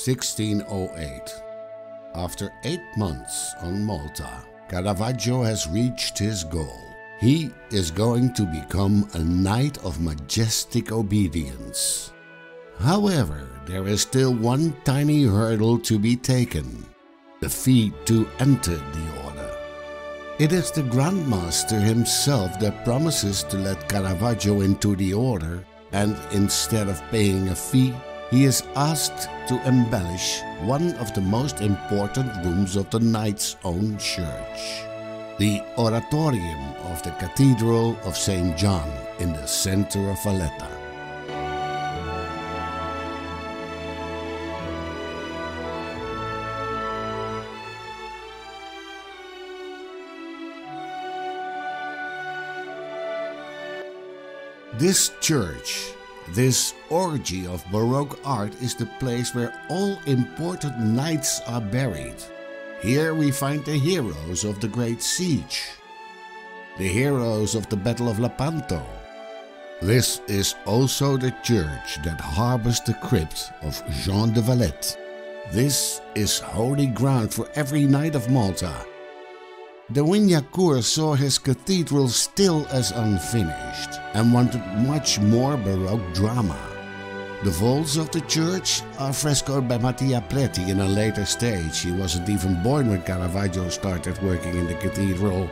1608. After 8 months on Malta, Caravaggio has reached his goal. He is going to become a knight of majestic obedience. However, there is still one tiny hurdle to be taken: the fee to enter the order. It is the Grandmaster himself that promises to let Caravaggio into the order, and instead of paying a fee, he is asked to embellish one of the most important rooms of the knight's own church, the oratorium of the Cathedral of St. John in the center of Valletta. This church, this orgy of Baroque art, is the place where all important knights are buried. Here we find the heroes of the Great Siege, the heroes of the Battle of Lepanto. This is also the church that harbors the crypt of Jean de Valette. This is holy ground for every Knight of Malta. De Wignacourt saw his cathedral still as unfinished and wanted much more Baroque drama. The vaults of the church are frescoed by Mattia Preti in a later stage. He wasn't even born when Caravaggio started working in the cathedral.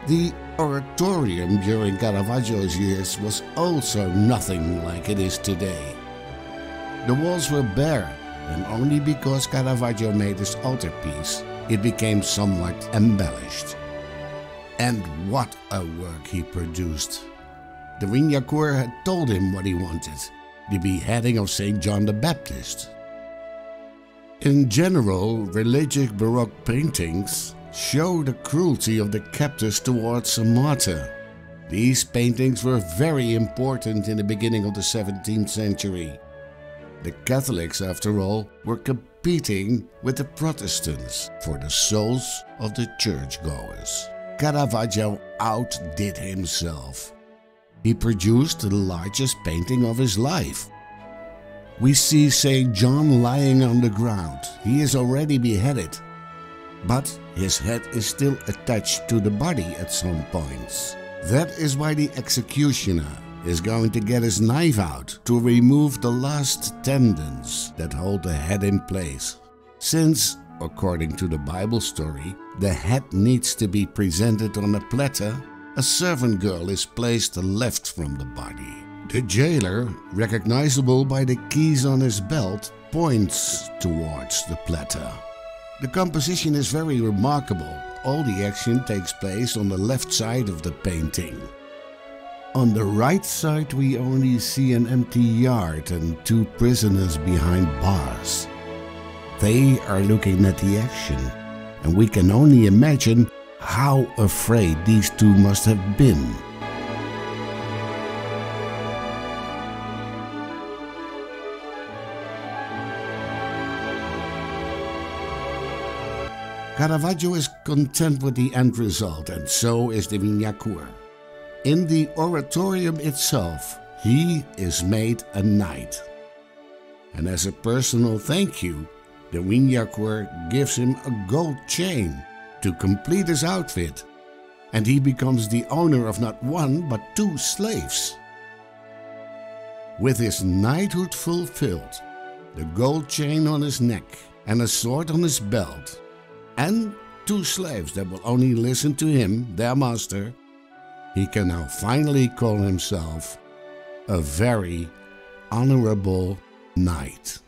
The oratorium during Caravaggio's years was also nothing like it is today. The walls were bare, and only because Caravaggio made his altarpiece, it became somewhat embellished. And what a work he produced! De Wignacourt had told him what he wanted: the beheading of St. John the Baptist. In general, religious Baroque paintings show the cruelty of the captors towards a martyr. These paintings were very important in the beginning of the 17th century. The Catholics, after all, were competing with the Protestants for the souls of the churchgoers. Caravaggio outdid himself. He produced the largest painting of his life. We see St. John lying on the ground. He is already beheaded, but his head is still attached to the body at some points. That is why the executioner is going to get his knife out to remove the last tendons that hold the head in place. Since, according to the Bible story, the head needs to be presented on a platter, a servant girl is placed left from the body. The jailer, recognizable by the keys on his belt, points towards the platter. The composition is very remarkable. All the action takes place on the left side of the painting. On the right side we only see an empty yard and 2 prisoners behind bars. They are looking at the action, and we can only imagine how afraid these 2 must have been. Caravaggio is content with the end result, and so is de Wignacourt. In the oratorium itself, he is made a knight. And as a personal thank you, de Wignacourt gives him a gold chain to complete his outfit, and he becomes the owner of not 1 but 2 slaves. With his knighthood fulfilled, the gold chain on his neck and a sword on his belt, and 2 slaves that will only listen to him, their master, he can now finally call himself a very honorable knight.